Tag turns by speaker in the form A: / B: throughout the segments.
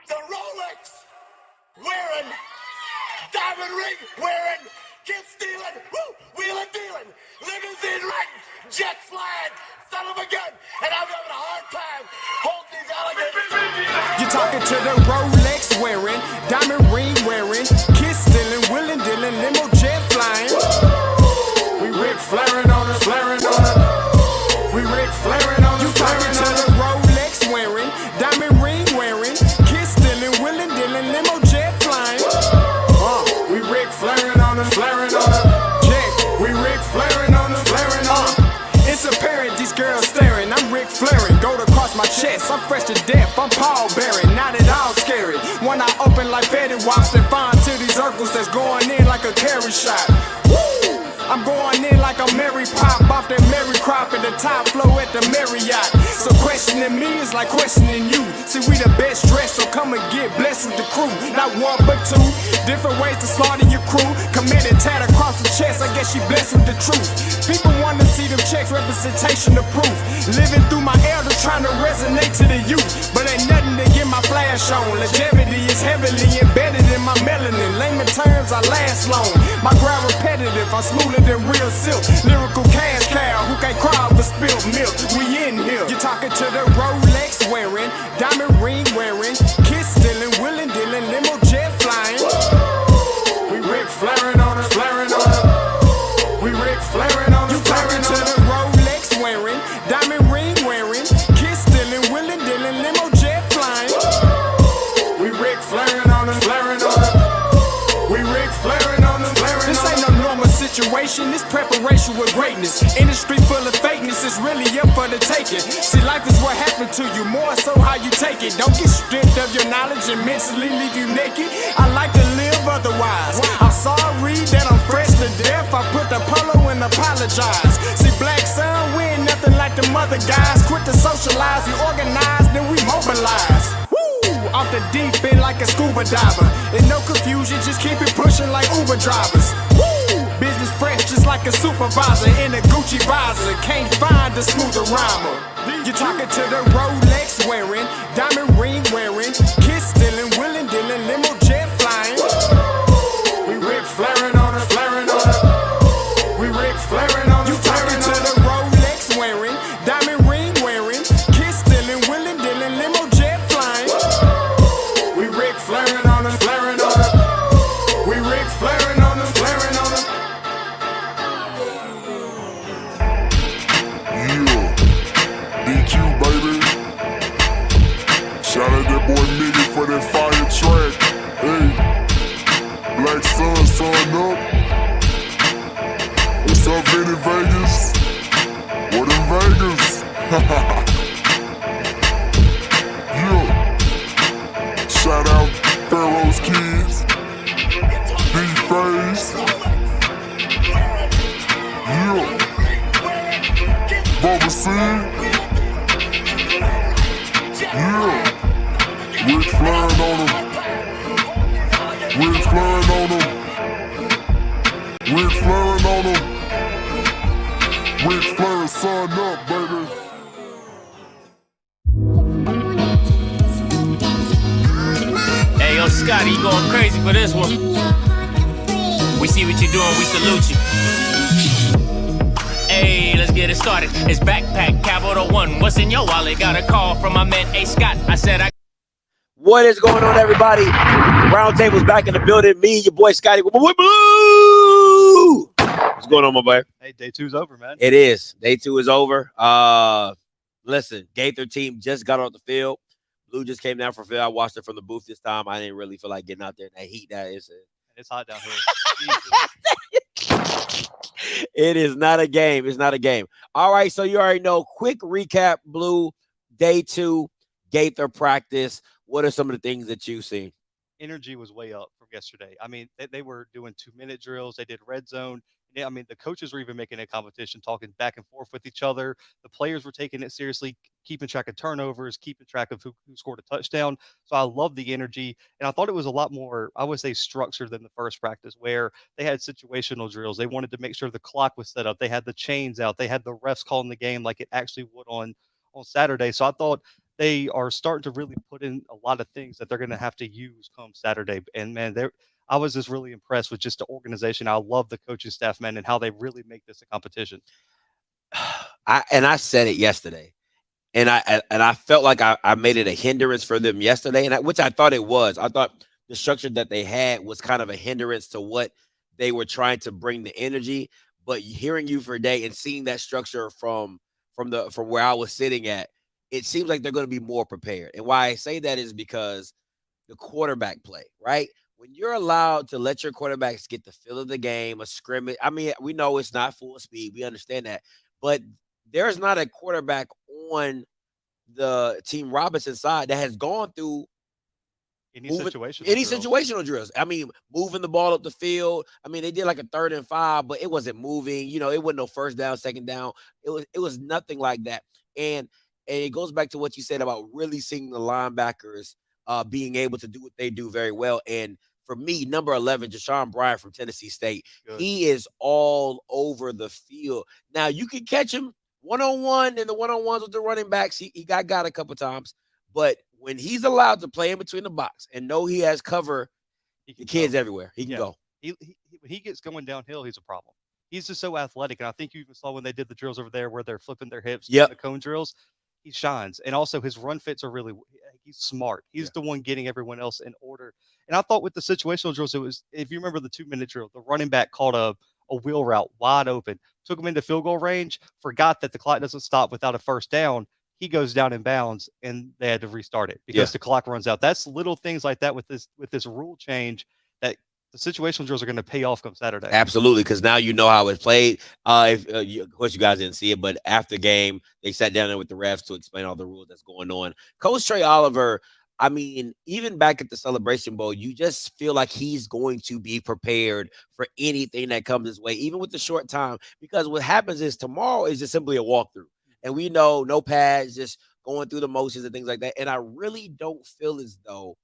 A: The Rolex wearing, diamond ring wearing, kiss stealing, wheeling dealing, limousine riding, jet flying, son of a gun, and I'm having a hard time holding these alligators.
B: You're talking to the Rolex wearing, diamond ring wearing, kiss stealing, wheeling dealing, limo jet flying. We Rick flaring on us, flaring on us. We Rick flaring on us. You talking to the Rolex wearing, diamond ring wearing, kiss stealing, wheeling dealing, limo jet flying. We Rick flaring on us, flaring on us. Yeah, we Rick flaring on us, flaring on us. It's apparent these girls staring. I'm Rick flaring, gold across my chest. I'm fresh to death. I'm Paul Bearing, not at all scary. When I open like Betty Wops, then find to these circles that's going in like a carry shot. Woo! I'm going in like a Mary Pop off that Mary Crop at the top flow at the Marriott. So questioning me is like questioning you. See, we the best dressed, so come and get blessed with the crew. Not one but two, different ways to slaughter your crew. Committed tat across the chest, I guess she blessed with the truth. People want to see them checks, representation of proof. Living through my elders, trying to resonate to the youth. But ain't nothing to get my flash on. Longevity is heavily embedded in my melanin. Layman terms, I last long. My grind repetitive, I'm smoother than real silk. Lyrical cash cow who can't cry over spilled milk. We in here. You're talking to the Rolex wearing, diamond ring wearing, kiss stealing, wheeling dealing, limo jet flying. We Rick flaring on us, flaring on us. We Rick flaring on us. You talking to the Rolex wearing, diamond ring wearing, kiss stealing, wheeling dealing, limo jet flying. We Rick flaring on us, flaring on us. We Rick flaring on us, flaring on us. This ain't no normal situation, this preparation with greatness. Industry full of fakeness is really up for the taking. See, life is what happened to you, more so how you take it. Don't get stripped of your knowledge and mentally leave you naked. I like to live otherwise. I'm sorry that I'm fresh to death. I put the polo and apologize. See, black son, we ain't nothing like the mother guys. Quit to socialize, we organize, then we mobilize. Off the deep end like a scuba diver. And no confusion, just keep it pushing like Uber drivers. Woo! Business fresh just like a supervisor in a Gucci visor. Can't find a smoother rhymer. You're talking to the Rolex wearing, diamond ring wearing, kiss stealing, wheeling dealing, limo jet flying. We Rick flaring on us, flaring on us. We Rick flaring on us. You talking to the Rolex wearing, diamond ring wearing, kiss stealing, wheeling dealing, limo jet flying. We Rick flaring on us, flaring on us. We Rick flaring on us, flaring on us.
C: Yeah, DQ baby. Shout out that boy Nigga for that fire track. Hey, Black Sun, sun up. What's up, Vinny Vegas? What in Vegas? Yeah. Shout out Pharaoh's Kids, D-Phase, yeah, Bubba C, yeah, Rick flaring on him, Rick flaring on him, Rick flaring on him, Rick flaring, sun up, baby.
D: Hey, yo, Scotty, you going crazy for this one. We see what you're doing, we salute you. Hey, let's get it started. It's Backpack Capital One. What's in your wallet? Got a call from my man, A. Scott. I said I...
E: What is going on, everybody? Roundtable's back in the building. Me, your boy Scotty. With my boy Blue. What's going on, my boy?
F: Hey, day two's over, man.
E: It is. Day two is over. Listen, Gaither team just got off the field. Blue just came down from field. I watched it from the booth this time. I didn't really feel like getting out there in that heat.
F: It's hot down here.
E: It is not a game. It's not a game. All right, so you already know. Quick recap, Blue. Day two, Gaither practice. What are some of the things that you've seen?
F: Energy was way up from yesterday. I mean, they were doing 2-minute drills. They did red zone. I mean, the coaches were even making a competition, talking back and forth with each other. The players were taking it seriously, keeping track of turnovers, keeping track of who scored a touchdown. So I love the energy. And I thought it was a lot more, I would say, structured than the first practice, where they had situational drills. They wanted to make sure the clock was set up. They had the chains out. They had the refs calling the game like it actually would on Saturday. So I thought they are starting to really put in a lot of things that they're going to have to use come Saturday. And man, I was just really impressed with just the organization. I love the coaching staff, man, and how they really make this a competition.
E: I said it yesterday. And I felt like I made it a hindrance for them yesterday, which I thought it was. I thought the structure that they had was kind of a hindrance to what they were trying to bring the energy. But hearing you for a day and seeing that structure from where I was sitting at, it seems like they're going to be more prepared. And why I say that is because the quarterback play, right? When you're allowed to let your quarterbacks get the feel of the game, a scrimmage. I mean, we know it's not full speed. We understand that. But there's not a quarterback on the Team Robinson side that has gone through
F: Any
E: moving
F: situational
E: any
F: drills.
E: situational drills. I mean, moving the ball up the field. I mean, they did like a 3rd and 5, but it wasn't moving. You know, it wasn't no first down, second down. It was nothing like that. And it goes back to what you said about really seeing the linebackers being able to do what they do very well. And for me, number 11, Jashawn Bryant from Tennessee State,
F: Good.
E: he is all over the field. Now you can catch him one-on-one in the one-on-ones with the running backs. He got a couple times, but when he's allowed to play in between the box and know he has cover, the kids everywhere. He can go.
F: When he gets going downhill, he's a problem. He's just so athletic, and I think you even saw when they did the drills over there where they're flipping their hips,
E: Yep.
F: the cone drills. He shines, and also his run fits are really. He's smart. He's the one getting everyone else in order. And I thought with the situational drills, it was, if you remember the 2-minute drill, the running back caught a wheel route wide open, took him into field goal range, forgot that the clock doesn't stop without a first down. He goes down in bounds, and they had to restart it because the clock runs out. That's little things like that with this rule change that the situational drills are going to pay off come Saturday.
E: Absolutely, because now you know how it's played. Of course, you guys didn't see it, but after game, they sat down there with the refs to explain all the rules that's going on. Coach Trey Oliver, I mean, even back at the Celebration Bowl, you just feel like he's going to be prepared for anything that comes his way, even with the short time. Because what happens is tomorrow is just simply a walkthrough. And we know no pads, just going through the motions and things like that. And I really don't feel as though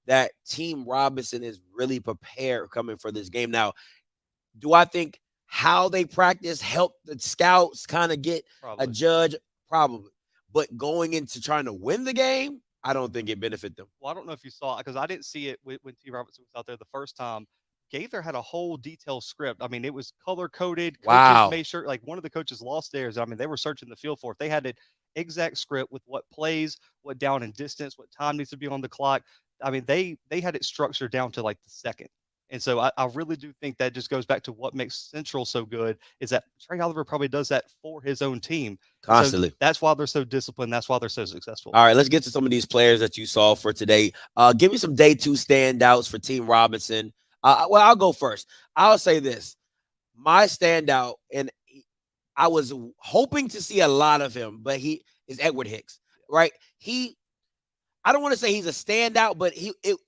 E: that Team Robinson is really prepared coming for this game. Now, do I think how they practice helped the scouts kind of get a judge? Probably. But going into trying to win the game, I don't think it benefit them.
F: Well, I don't know if you saw it because I didn't see it when T. Robinson was out there the first time. Gaither had a whole detailed script. I mean, it was color coded.
E: Wow.
F: Coaches made sure, like one of the coaches lost theirs. I mean, they were searching the field for it. They had an exact script with what plays, what down and distance, what time needs to be on the clock. I mean, they had it structured down to like the second. And so I really do think that just goes back to what makes Central so good is that Trey Oliver probably does that for his own team.
E: Constantly.
F: So that's why they're so disciplined. That's why they're so successful.
E: All right, let's get to some of these players that you saw for today. Give me some day 2 standouts for Team Robinson. Well, I'll go first. I'll say this. My standout, and I was hoping to see a lot of him, but he is Edward Hicks, right? I don't want to say he's a standout, but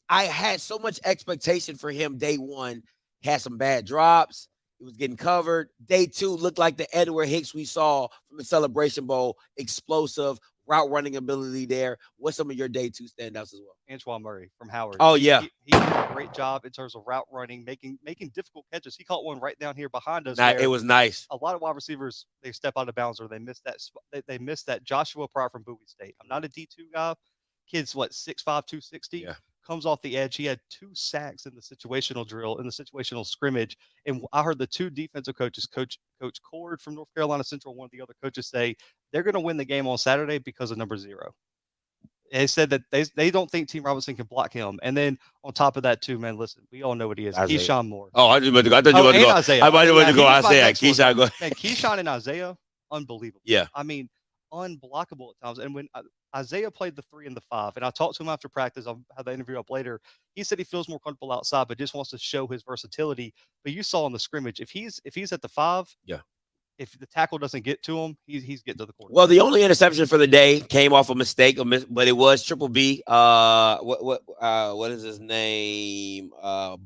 E: I had so much expectation for him day 1. He had some bad drops. He was getting covered. Day 2 looked like the Edward Hicks we saw from the Celebration Bowl. Explosive, route running ability there. What's some of your day 2 standouts as well?
F: Antoine Murray from Howard.
E: Oh, yeah.
F: He did a great job in terms of route running, making difficult catches. He caught one right down here behind us.
E: It was nice.
F: A lot of wide receivers, they step out of bounds or they miss that. They missed that. Joshua Pryor from Bowie State. I'm not a D2 guy. Kid's 6'5", 260.
E: Yeah.
F: Comes off the edge. He had 2 sacks in the situational drill, in the situational scrimmage. And I heard the 2 defensive coaches, Coach Cord from North Carolina Central, one of the other coaches, say they're going to win the game on Saturday because of number 0. They said that they don't think Team Robinson can block him. And then on top of that, too, man, listen, we all know what he is.
E: Isaiah.
F: Keyshawn Moore.
E: Oh, I thought you were about to go.
F: Isaiah.
E: I thought you were about to go Isaiah.
F: Keyshawn,
E: go.
F: Man, Keyshawn and Isaiah, unbelievable.
E: Yeah.
F: I mean, unblockable at times. And when Isaiah played the 3 and the 5, and I talked to him after practice. I'll have the interview up later. He said he feels more comfortable outside, but just wants to show his versatility. But you saw in the scrimmage, if he's at the 5,
E: yeah,
F: if the tackle doesn't get to him, he's getting to the quarterback.
E: Well, the only interception for the day came off a mistake, but it was Triple B. What is his name?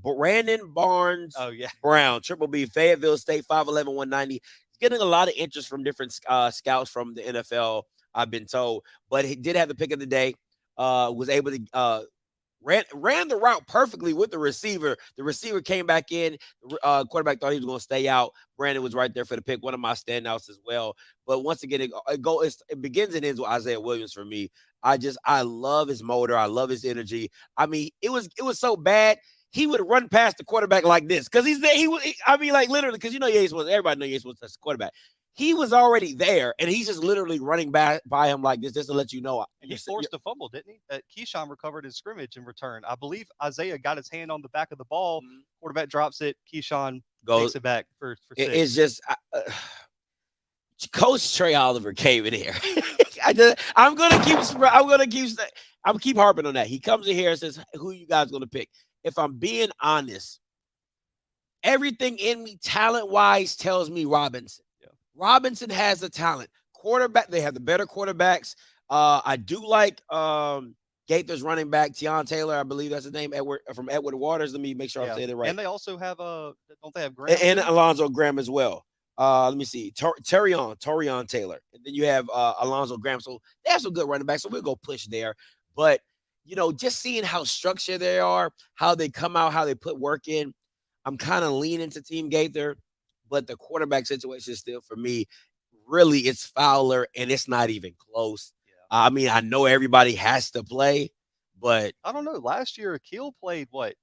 E: Brandon Barnes.
F: Oh yeah,
E: Brown. Triple B. Fayetteville State. 5'11", 190. He's getting a lot of interest from different scouts from the NFL. I've been told, but he did have the pick of the day. Was able to ran the route perfectly with the receiver. The receiver came back in. The quarterback thought he was going to stay out. Brandon was right there for the pick. One of my standouts as well. But once again, it begins and ends with Isaiah Williams for me. I love his motor. I love his energy. I mean, it was so bad. He would run past the quarterback like this because he's there. I mean, like literally, because everybody knows you ain't supposed to touch the quarterback. He was already there, and he's just literally running back by him like this, just to let you know.
F: And he forced a fumble, didn't he? That Keyshawn recovered his scrimmage in return. I believe Isaiah got his hand on the back of the ball.
E: Mhm.
F: Quarterback drops it. Keyshawn
E: Goes
F: takes it back for six.
E: It's just Coach Trey Oliver came in here. I'm gonna keep harping on that. He comes in here and says, "Who you guys gonna pick?" If I'm being honest, everything in me, talent-wise, tells me Robinson.
F: Yeah.
E: Robinson has the talent. Quarterback, they have the better quarterbacks. I do like Gaither's running back, Tion Taylor, I believe that's his name, from Edward Waters. Let me make sure I'm saying it right.
F: And they also have don't they have Graham
E: and Alonzo Graham as well. Let me see. Torion Taylor. And then you have Alonzo Graham. So they have some good running backs. So we'll go push there. But just seeing how structured they are, how they come out, how they put work in, I'm kind of leaning to Team Gaither, but the quarterback situation is still for me. Really, it's Fowler, and it's not even close. Yeah. I mean, I know everybody has to play, but
F: I don't know. Last year, Akil played what?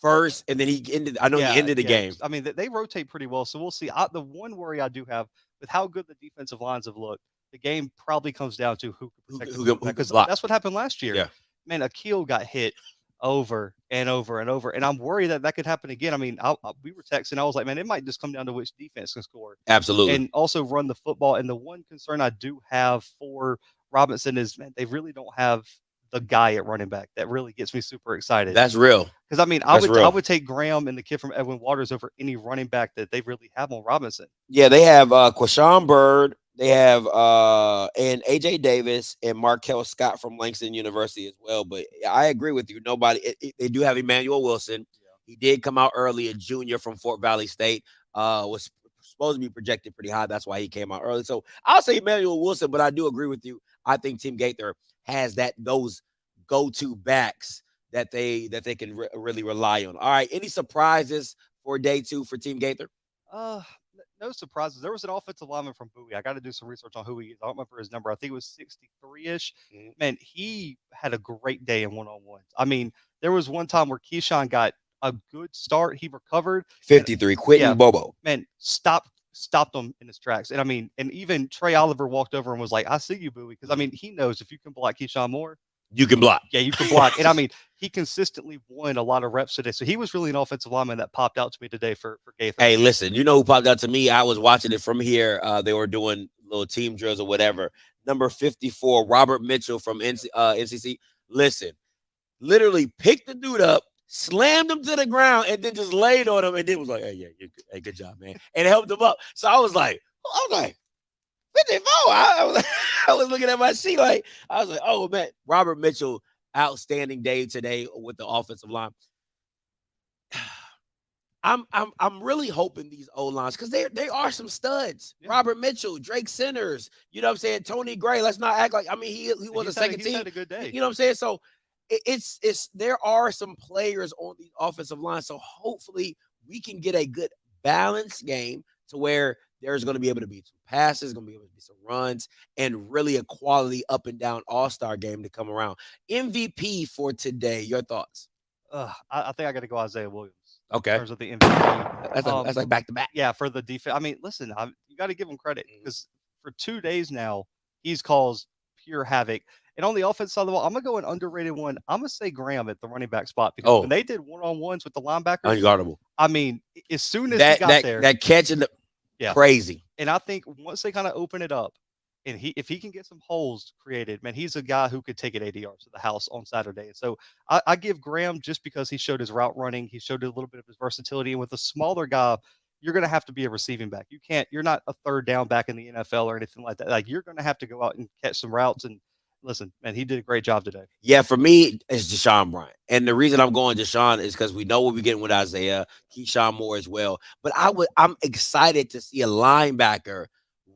E: First, and then he ended. I know he ended the game.
F: I mean, they rotate pretty well, so we'll see. The one worry I do have with how good the defensive lines have looked, the game probably comes down to who can protect because that's what happened last year.
E: Yeah.
F: Man, Akil got hit over and over and over, and I'm worried that could happen again. I mean, we were texting. I was like, man, it might just come down to which defense can score.
E: Absolutely,
F: and also run the football. And the one concern I do have for Robinson is, man, they really don't have the guy at running back that really gets me super excited.
E: That's real.
F: Because I mean, I would take Graham and the kid from Edwin Waters over any running back that they really have on Robinson.
E: Yeah, they have Quashawn Bird. They have and AJ Davis and Markel Scott from Langston University as well. But I agree with you. They do have Emmanuel Wilson. Yeah. He did come out early, a junior from Fort Valley State. Was supposed to be projected pretty high. That's why he came out early. So I'll say Emmanuel Wilson, but I do agree with you. I think Team Gaither has those go-to backs that they can really rely on. All right, any surprises for day 2 for Team Gaither?
F: No surprises. There was an offensive lineman from Bowie. I got to do some research on who he is. I don't remember his number. I think it was 63-ish. Mm-hmm. Man, he had a great day in one-on-ones. I mean, there was one time where Keyshawn got a good start. He recovered.
E: 53, Quentin Bobo.
F: Man, stopped him in his tracks. And I mean, and even Trey Oliver walked over and was like, I see you, Bowie. Because I mean, he knows if you can block Keyshawn Moore,
E: you can block.
F: Yeah, you can block. And I mean, he consistently won a lot of reps today. So he was really an offensive lineman that popped out to me today for Gaither.
E: Hey, listen, you know who popped out to me? I was watching it from here. They were doing little team drills or whatever. Number 54, Robert Mitchell from NCC. Listen, literally picked the dude up, slammed him to the ground, and then just laid on him, and then was like, hey, good job, man. And helped him up. So I was like, 54. I was looking at my sheet I was like, oh man, Robert Mitchell, outstanding day today with the offensive line. I'm really hoping these O-lines, because they are some studs. Yeah. Robert Mitchell, Drake Centers, you know what I'm saying? Tony Gray. Let's not act like, I mean, he was a second team.
F: He had a good day.
E: You know what I'm saying? So it's there are some players on the offensive line. So hopefully we can get a good balanced game to where there's going to be able to be some passes, going to be able to be some runs, and really a quality up and down all-star game to come around. MVP for today, your thoughts?
F: I think I got to go Isaiah Williams.
E: Okay.
F: In terms of the MVP.
E: That's like back-to-back.
F: Yeah, for the defense. I mean, listen, you got to give him credit because for 2 days now, he's caused pure havoc. And on the offense side of the ball, I'm going to go an underrated one. I'm going to say Graham at the running back spot because when they did one-on-ones with the linebackers.
E: Unguardable.
F: I mean, as soon as he got there.
E: That catch in the crazy.
F: And I think once they kind of open it up, and if he can get some holes created, man, he's a guy who could take it 80 yards to the house on Saturday. And so I give Graham just because he showed his route running, he showed a little bit of his versatility. And with a smaller guy, you're going to have to be a receiving back. You're not a third down back in the NFL or anything like that. Like, you're going to have to go out and catch some routes. And listen, man, he did a great job today.
E: Yeah, for me, it's Deshaun Bryant. And the reason I'm going Deshaun is because we know what we're getting with Isaiah, Keyshawn Moore as well. But I'm excited to see a linebacker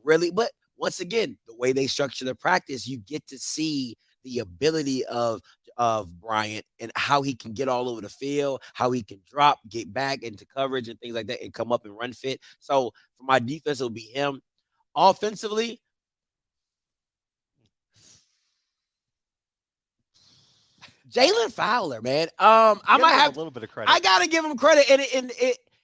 E: really. But once again, the way they structure the practice, you get to see the ability of of Bryant and how he can get all over the field, how he can drop, get back into coverage and things like that, and come up and run fit. So for my defense, it'll be him. Offensively, Jalen Fowler, man. I might have
F: a little bit of credit.
E: I gotta give him credit,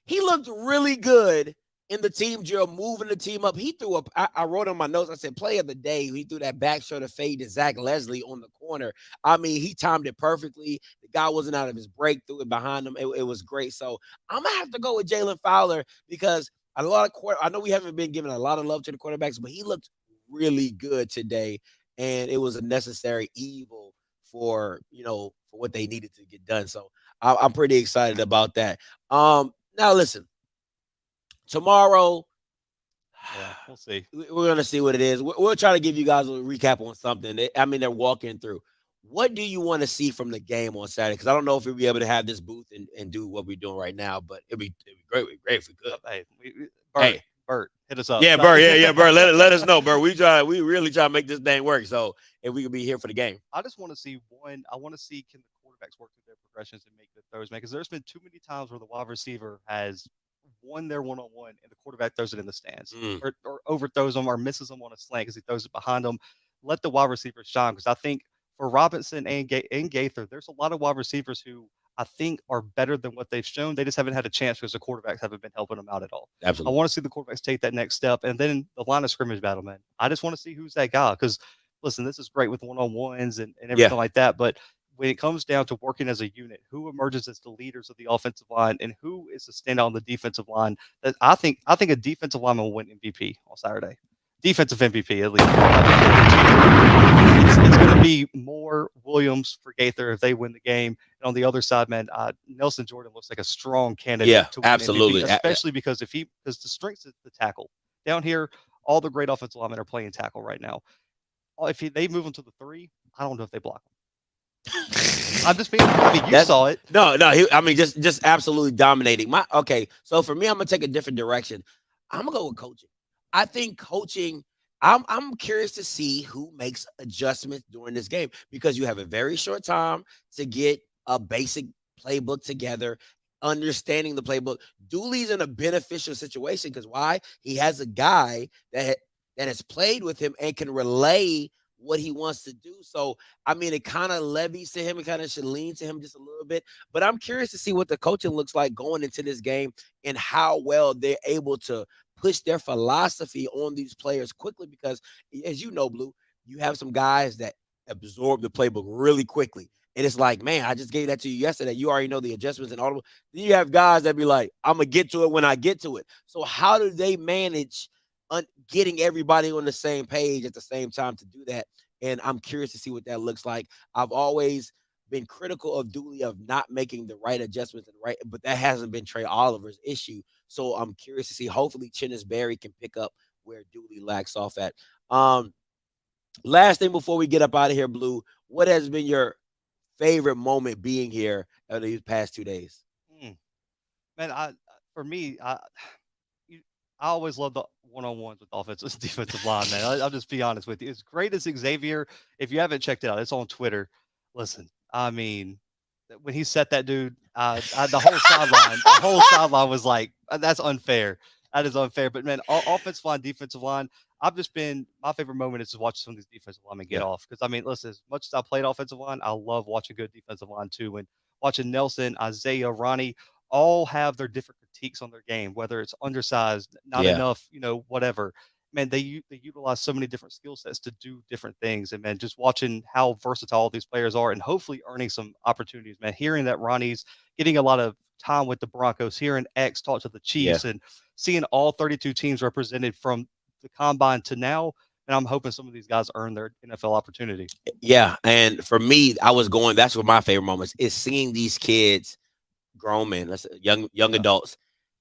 E: he looked really good in the team drill, moving the team up. He threw up. I wrote on my notes. I said, "Play of the day." He threw that back shoulder fade to Zach Leslie on the corner. I mean, he timed it perfectly. The guy wasn't out of his break, threw it behind him. It was great. So I'm gonna have to go with Jalen Fowler because I know we haven't been giving a lot of love to the quarterbacks, but he looked really good today, and it was a necessary evil for for what they needed to get done. So I'm pretty excited about that. Now listen, tomorrow
F: Yeah, we'll see.
E: we're gonna see what it is. We'll try to give you guys a recap on something. I mean, they're walking through. What do you want to see from the game on Saturday? Because I don't know if we'll be able to have this booth and do what we're doing right now, but it'd be great. It'd be great if we could.
F: Hey, Bert,
E: Hey.
F: Bert, hit us up.
E: Yeah, Bert. Yeah, Bert. Let us know, Bert. We really try to make this thing work. So if we could be here for the game.
F: I just want to see I want to see can the quarterbacks work through their progressions and make the throws, man. Because there's been too many times where the wide receiver has won their one-on-one and the quarterback throws it in the stands or overthrows them or misses them on a slant because he throws it behind them. Let the wide receivers shine because I think for Robinson and Gaither, there's a lot of wide receivers who I think are better than what they've shown. They just haven't had a chance because the quarterbacks haven't been helping them out at all.
E: Absolutely.
F: I want to see the quarterbacks take that next step. And then the line of scrimmage battle, man. I just want to see who's that guy because, listen, this is great with one-on-ones and everything like that. But when it comes down to working as a unit, who emerges as the leaders of the offensive line and who is the standout on the defensive line? That I think a defensive lineman will win MVP on Saturday. Defensive MVP, at least. It's going to be more Williams for Gaither if they win the game. And on the other side, man, Nelson Jordan looks like a strong candidate to win
E: absolutely.
F: MVP, especially because because the strength is the tackle. Down here, all the great offensive linemen are playing tackle right now. If they move them to the 3, I don't know if they block them. I'm just being. You saw it.
E: No. I mean, just absolutely dominating. So for me, I'm gonna take a different direction. I'm gonna go with coaching. I think coaching. I'm curious to see who makes adjustments during this game because you have a very short time to get a basic playbook together, understanding the playbook. Dooley's in a beneficial situation because why? He has a guy that has played with him and can relay what he wants to do. So, I mean, it kind of levies to him. It kind of should lean to him just a little bit. But I'm curious to see what the coaching looks like going into this game and how well they're able to push their philosophy on these players quickly because, as you know, Blue, you have some guys that absorb the playbook really quickly. And it's like, man, I just gave that to you yesterday. You already know the adjustments and all of it. Then you have guys that be like, I'm going to get to it when I get to it. So how do they manage getting everybody on the same page at the same time to do that? And I'm curious to see what that looks like. I've always been critical of Dooley of not making the right adjustments but that hasn't been Trey Oliver's issue. So I'm curious to see. Hopefully, Chinnis Berry can pick up where Dooley lacks off at. Last thing before we get up out of here, Blue, what has been your favorite moment being here over these past 2 days?
F: Man, for me, I always love the one-on-ones with offensive and defensive line, man. I'll just be honest with you. As great as Xavier, if you haven't checked it out, it's on Twitter. Listen, I mean, when he set that dude, the whole sideline was like, that's unfair. That is unfair. But man, offensive line, defensive line, my favorite moment is to watch some of these defensive linemen get off. Because I mean, listen, as much as I played offensive line, I love watching good defensive line too. And watching Nelson, Isaiah, Ronnie, all have their different critiques on their game, whether it's undersized, not enough, whatever. Man, they utilize so many different skill sets to do different things. And man, just watching how versatile these players are and hopefully earning some opportunities, man, hearing that Ronnie's getting a lot of time with the Broncos, hearing X talk to the Chiefs and seeing all 32 teams represented from the combine to now. And I'm hoping some of these guys earn their NFL opportunity.
E: Yeah. And for me, that's one of my favorite moments is seeing these kids, grown men, young adults,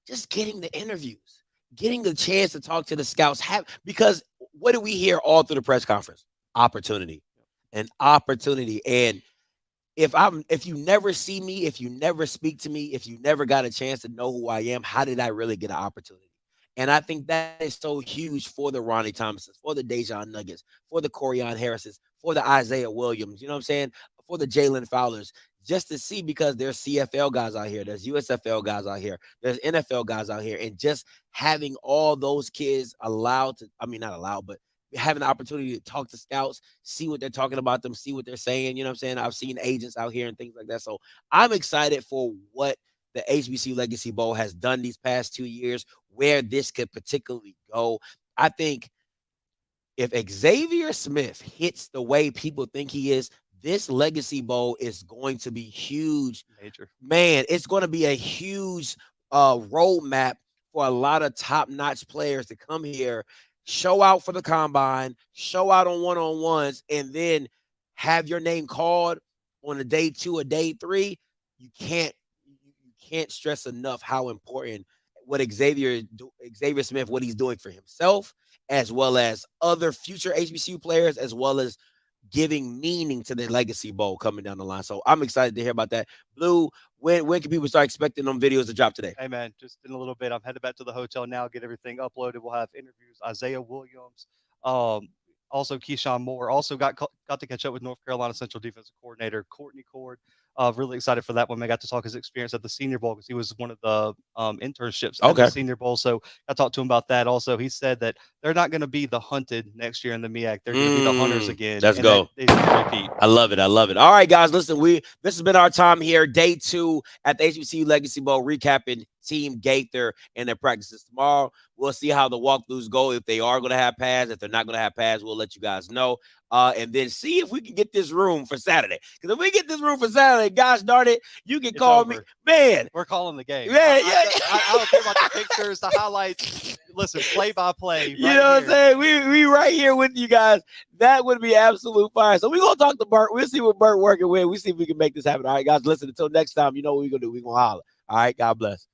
E: just getting the interviews, getting the chance to talk to the scouts. Because what do we hear all through the press conference? Opportunity. And if you never see me, if you never speak to me, if you never got a chance to know who I am, how did I really get an opportunity? And I think that is so huge for the Ronnie Thomasons, for the Dejon Nuggets, for the Corian Harrisons, for the Isaiah Williams, you know what I'm saying? for the Jalen Fowlers, just to see, because there's CFL guys out here, there's USFL guys out here, there's NFL guys out here, and just having all those kids allowed to, I mean, not allowed, but having the opportunity to talk to scouts, see what they're talking about them, see what they're saying. You know what I'm saying? I've seen agents out here and things like that. So I'm excited for what the HBCU Legacy Bowl has done these past 2 years, where this could particularly go. I think if Xavier Smith hits the way people think he is, this Legacy Bowl is going to be huge.
F: Major.
E: Man, it's going to be a huge roadmap for a lot of top-notch players to come here, show out for the combine, show out on one-on-ones, and then have your name called on a day 2 or day 3. You can't stress enough how important what Xavier Smith, what he's doing for himself, as well as other future HBCU players, as well as giving meaning to the Legacy Bowl coming down the line. So I'm excited to hear about that. Blue, when can people start expecting them videos to drop today?
F: Hey, man, just in a little bit. I'm headed back to the hotel now, get everything uploaded. We'll have interviews. Isaiah Williams, also Keyshawn Moore. Also got to catch up with North Carolina Central defensive coordinator Courtney Cord. Really excited for that one. I got to talk his experience at the Senior Bowl, because he was one of the internships at the Senior Bowl. So I talked to him about that. Also, he said that they're not going to be the hunted next year in the MEAC. They're going to be the hunters again.
E: Let's go. I love it. I love it. All right, guys, listen, this has been our time here, day 2 at the HBCU Legacy Bowl, recapping Team Gaither and their practices. Tomorrow, we'll see how the walkthroughs go. If they are going to have pads, if they're not going to have pads, we'll let you guys know. And then see if we can get this room for Saturday. Because if we get this room for Saturday, gosh darn it, you can call me. Man.
F: We're calling the game.
E: Man,
F: I don't care about the pictures, the highlights. Listen, play by play.
E: You know what I'm saying? We right here with you guys. That would be absolute fire. So we're going to talk to Bert. We'll see what Bert working with. We'll see if we can make this happen. All right, guys, listen, until next time, you know what we're going to do. We're going to holler. All right, God bless.